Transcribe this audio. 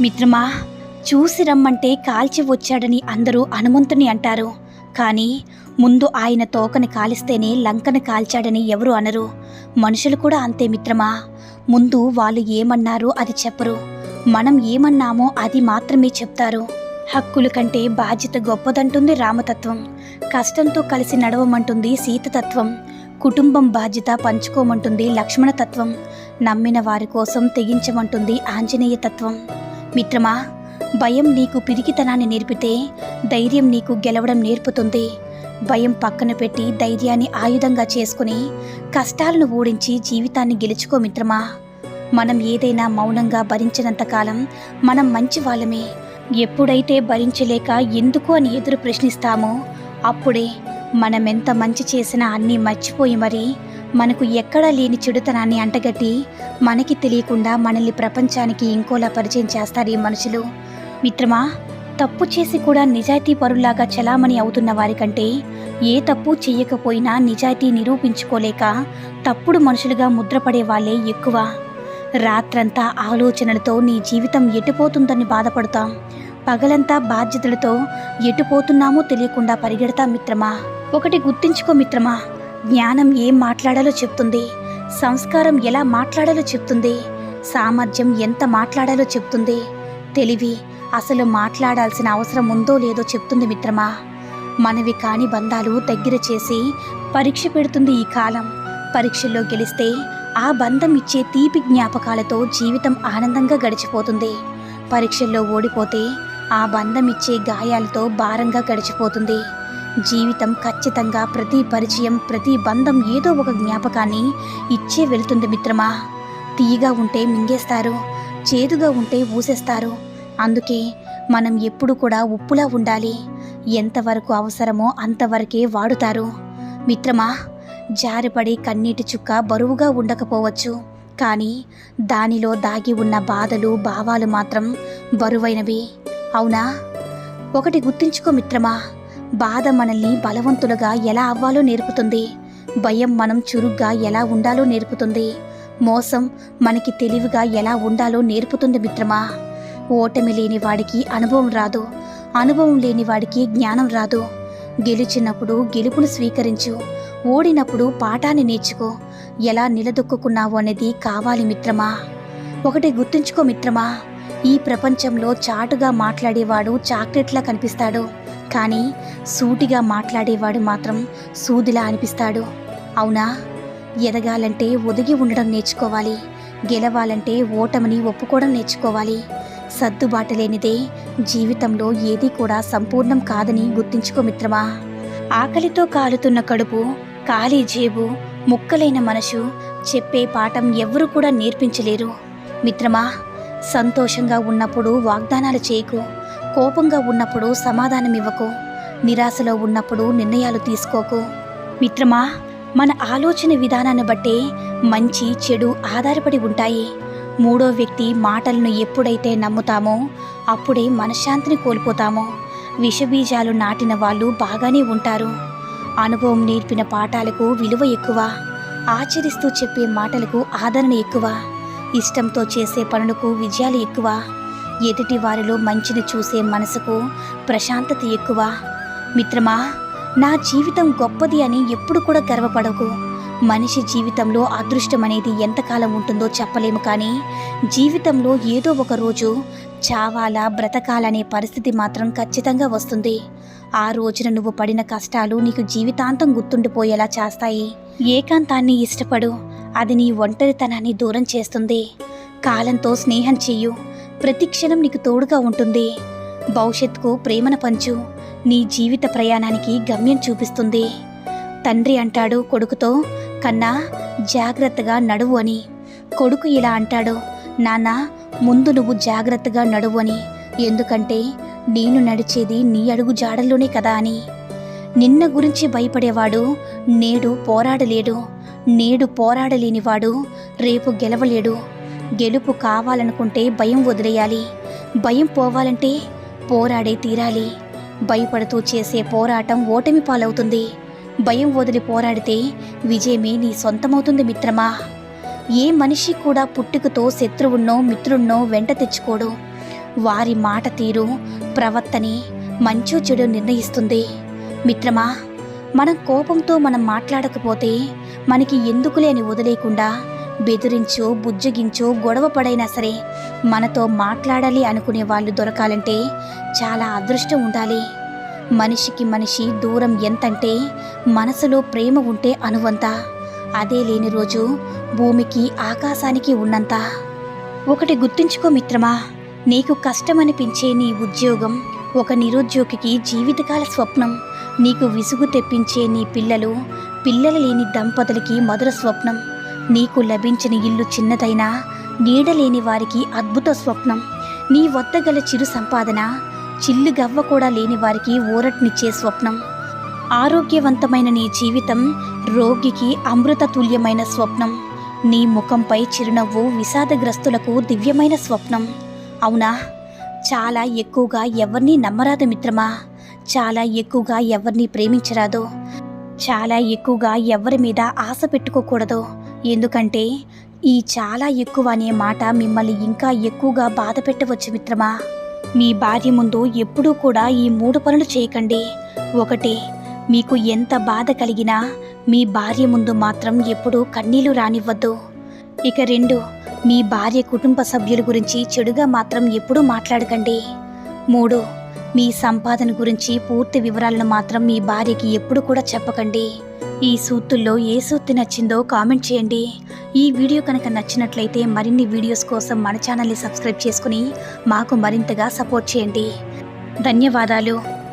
మిత్రమా, చూసి రమ్మంటే కాల్చి వచ్చాడని అందరూ హనుమంతుని అంటారు. కానీ ముందు ఆయన తోకని కాలిస్తేనే లంకని కాల్చాడని ఎవరు అనరు. మనుషులు కూడా అంతే మిత్రమా. ముందు వాళ్ళు ఏమన్నారో అది చెప్పరు, మనం ఏమన్నామో అది మాత్రమే చెప్తారు. హక్కుల కంటే బాధ్యత గొప్పదంటుంది రామతత్వం. కష్టంతో కలిసి నడవమంటుంది సీతతత్వం. కుటుంబం బాధ్యత పంచుకోమంటుంది లక్ష్మణతత్వం. నమ్మిన వారి కోసం తెగించమంటుంది ఆంజనేయ తత్వం. మిత్రమా, భయం నీకు పిరికితనాన్ని నేర్పితే ధైర్యం నీకు గెలవడం నేర్పుతుంది. భయం పక్కన పెట్టి ధైర్యాన్ని ఆయుధంగా చేసుకుని కష్టాలను ఓడించి జీవితాన్ని గెలుచుకో మిత్రమా. మనం ఏదైనా మౌనంగా భరించినంతకాలం మనం మంచి వాళ్ళమే. ఎప్పుడైతే భరించలేక ఎందుకు అని ఎదురు ప్రశ్నిస్తామో అప్పుడే మనమెంత మంచి చేసినా అన్నీ మర్చిపోయి మరి మనకు ఎక్కడా లేని చెడుతనాన్ని అంటగట్టి మనకి తెలియకుండా మనల్ని ప్రపంచానికి ఇంకోలా పరిచయం చేస్తారు ఈ మనుషులు. మిత్రమా, తప్పు చేసి కూడా నిజాయితీ పరుల్లాగా చలామణి అవుతున్న వారికంటే ఏ తప్పు చెయ్యకపోయినా నిజాయితీ నిరూపించుకోలేక తప్పుడు మనుషులుగా ముద్రపడే వాళ్ళే ఎక్కువ. రాత్రంతా ఆలోచనలతో నీ జీవితం ఎటుపోతుందని బాధపడతాం. పగలంతా బాధ్యతలతో ఎటుపోతున్నామో తెలియకుండా పరిగెడతాం మిత్రమా. ఒకటి గుర్తించుకో మిత్రమా, జ్ఞానం ఏం మాట్లాడాలో చెప్తుంది, సంస్కారం ఎలా మాట్లాడాలో చెప్తుంది, సామర్థ్యం ఎంత మాట్లాడాలో చెప్తుంది, తెలివి అసలు మాట్లాడాల్సిన అవసరం ఉందో లేదో చెప్తుంది మిత్రమా. మనవి కాని బంధాలు దగ్గర చేసి పరీక్ష పెడుతుంది ఈ కాలం. పరీక్షల్లో గెలిస్తే ఆ బంధం ఇచ్చే తీపి జ్ఞాపకాలతో జీవితం ఆనందంగా గడిచిపోతుంది. పరీక్షల్లో ఓడిపోతే ఆ బంధం ఇచ్చే గాయాలతో భారంగా గడిచిపోతుంది. జీవితం ఖచ్చితంగా ప్రతి పరిచయం, ప్రతి బంధం ఏదో ఒక జ్ఞాపకాన్ని ఇచ్చే వెళ్తుంది మిత్రమా. తీయగా ఉంటే మింగేస్తారు, చేదుగా ఉంటే ఊసేస్తారు. అందుకే మనం ఎప్పుడు కూడా ఉప్పులా ఉండాలి. ఎంతవరకు అవసరమో అంతవరకే వాడుతారు. మిత్రమా, జారిపడి కన్నీటి చుక్క బరువుగా ఉండకపోవచ్చు, కానీ దానిలో దాగి ఉన్న బాధలు, భావాలు మాత్రం బరువైనవి. అవునా? ఒకటి గుర్తుంచుకో మిత్రమా, బాధ మనల్ని బలవంతులుగా ఎలా అవ్వాలో నేర్పుతుంది. భయం మనం చురుగ్గా ఎలా ఉండాలో నేర్పుతుంది. మోసం మనకి తెలివిగా ఎలా ఉండాలో నేర్పుతుంది మిత్రమా. ఓటమి లేని వాడికి అనుభవం రాదు, అనుభవం లేని వాడికి జ్ఞానం రాదు. గెలిచినప్పుడు గెలుపును స్వీకరించు, ఓడినప్పుడు పాఠాన్ని నేర్చుకో. ఎలా నిలదొక్కున్నావు అనేది కావాలి మిత్రమా. ఒకటి గుర్తుంచుకో మిత్రమా, ఈ ప్రపంచంలో చాటుగా మాట్లాడేవాడు చాక్లెట్లా కనిపిస్తాడు, కానీ సూటిగా మాట్లాడేవాడు మాత్రం సూదిలా అనిపిస్తాడు. అవునా? ఎదగాలంటే ఒదిగి ఉండడం నేర్చుకోవాలి, గెలవాలంటే ఓటమిని ఒప్పుకోవడం నేర్చుకోవాలి. సర్దుబాటు లేనిదే జీవితంలో ఏది కూడా సంపూర్ణం కాదని గుర్తుంచుకో మిత్రమా. ఆకలితో కాలుతున్న కడుపు, ఖాళీ జేబు, ముక్కలైన మనసు చెప్పే పాఠం ఎవ్వరూ కూడా నేర్పించలేరు. మిత్రమా, సంతోషంగా ఉన్నప్పుడు వాగ్దానాలు చేయకు, కోపంగా ఉన్నప్పుడు సమాధానం ఇవ్వకు, నిరాశలో ఉన్నప్పుడు నిర్ణయాలు తీసుకోకు. మిత్రమా, మన ఆలోచన విధానాన్ని బట్టే మంచి చెడు ఆధారపడి ఉంటాయి. మూడో వ్యక్తి మాటలను ఎప్పుడైతే నమ్ముతామో అప్పుడే మనశ్శాంతిని కోల్పోతామో. విషబీజాలు నాటిన వాళ్ళు బాగానే ఉంటారు. అనుభవం నేర్పిన పాఠాలకు విలువ ఎక్కువ, ఆచరిస్తూ చెప్పే మాటలకు ఆదరణ ఎక్కువ, ఇష్టంతో చేసే పనులకు విజయాలు ఎక్కువ, ఎదుటి వారిలో మంచిని చూసే మనసుకు ప్రశాంతత ఎక్కువ. మిత్రమా, నా జీవితం గొప్పది అని ఎప్పుడు కూడా గర్వపడకు. మనిషి జీవితంలో అదృష్టం అనేది ఎంతకాలం ఉంటుందో చెప్పలేము, కానీ జీవితంలో ఏదో ఒక రోజు చావాలా బ్రతకాలనే పరిస్థితి మాత్రం ఖచ్చితంగా వస్తుంది. ఆ రోజున నువ్వు పడిన కష్టాలు నీకు జీవితాంతం గుర్తుండిపోయేలా చేస్తాయి. ఏకాంతాన్ని ఇష్టపడు, అది నీ ఒంటరితనాన్ని దూరం చేస్తుంది. కాలంతో స్నేహం చెయ్యు, ప్రతి క్షణం నీకు తోడుగా ఉంటుంది. భవిష్యత్తుకు ప్రేమను పంచు, నీ జీవిత ప్రయాణానికి గమ్యం చూపిస్తుంది. తండ్రి అంటాడు కొడుకుతో, కన్నా జాగ్రత్తగా నడువు అని. కొడుకు ఇలా అంటాడు, నాన్న ముందు నువ్వు జాగ్రత్తగా నడువు అని, ఎందుకంటే నేను నడిచేది నీ అడుగు జాడల్లోనే కదా అని. నిన్న గురించి భయపడేవాడు నేడు పోరాడలేడు, నేడు పోరాడలేనివాడు రేపు గెలవలేడు. గెలుపు కావాలనుకుంటే భయం వదిలేయాలి, భయం పోవాలంటే పోరాడే తీరాలి. భయపడుతూ చేసే పోరాటం ఓటమి పాలవుతుంది. భయం వదిలి పోరాడితే విజయమే నీ సొంతమవుతుంది మిత్రమా. ఏ మనిషి కూడా పుట్టుకతో శత్రువున్నో మిత్రున్నో వెంట తెచ్చుకోడు. వారి మాట తీరు, ప్రవర్తనే మంచో చెడు నిర్ణయిస్తుంది. మిత్రమా, మనం కోపంతో మనం మాట్లాడకపోతే మనకి ఎందుకులే అని వదిలేకుండా బెదిరించో, బుజ్జగించో, గొడవ పడైనా సరే మనతో మాట్లాడాలి అనుకునే వాళ్ళు దొరకాలంటే చాలా అదృష్టం ఉండాలి. మనిషికి మనిషి దూరం ఎంతంటే మనసులో ప్రేమ ఉంటే అనువంత. అదే లేని రోజు భూమికి ఆకాశానికి ఉన్నంత. ఒకటి గుర్తుంచుకో మిత్రమా, నీకు కష్టమనిపించే నీ ఉద్యోగం ఒక నిరుద్యోగికి జీవితకాల స్వప్నం. నీకు విసుగు తెప్పించే నీ పిల్లలు పిల్లలు లేని దంపతులకి మధుర స్వప్నం. నీకు లభించిన ఇల్లు చిన్నదైనా నీడలేని వారికి అద్భుత స్వప్నం. నీ వద్ద గల చిరు సంపాదన చిల్లుగవ్వ కూడా లేని వారికి ఊరట్నిచ్చే స్వప్నం. ఆరోగ్యవంతమైన నీ జీవితం రోగికి అమృత తుల్యమైన స్వప్నం. నీ ముఖంపై చిరునవ్వు విషాదగ్రస్తులకు దివ్యమైన స్వప్నం. అవునా? చాలా ఎక్కువగా ఎవరిని నమ్మరాదు మిత్రమా, చాలా ఎక్కువగా ఎవరిని ప్రేమించరాదు, చాలా ఎక్కువగా ఎవరి మీద ఆశ పెట్టుకోకూడదు. ఎందుకంటే ఈ చాలా ఎక్కువ అనే మాట మిమ్మల్ని ఇంకా ఎక్కువగా బాధ పెట్టవచ్చు మిత్రమా. మీ భార్య ముందు ఎప్పుడూ కూడా ఈ 3 పనులు చేయకండి. 1, మీకు ఎంత బాధ కలిగినా మీ భార్య ముందు మాత్రం ఎప్పుడూ కన్నీళ్లు రానివ్వద్దు. ఇక 2, మీ భార్య కుటుంబ సభ్యుల గురించి చెడుగా మాత్రం ఎప్పుడూ మాట్లాడకండి. 3, మీ సంపాదన గురించి పూర్తి వివరాలను మాత్రం మీ భార్యకి ఎప్పుడు కూడా చెప్పకండి. ఈ సూత్తుల్లో ఏ సూత్తి నచ్చిందో కామెంట్ చేయండి. ఈ వీడియో కనుక నచ్చినట్లయితే మరిన్ని వీడియోస్ కోసం మన ఛానల్ని సబ్స్క్రైబ్ చేసుకుని మాకు మరింతగా సపోర్ట్ చేయండి. ధన్యవాదాలు.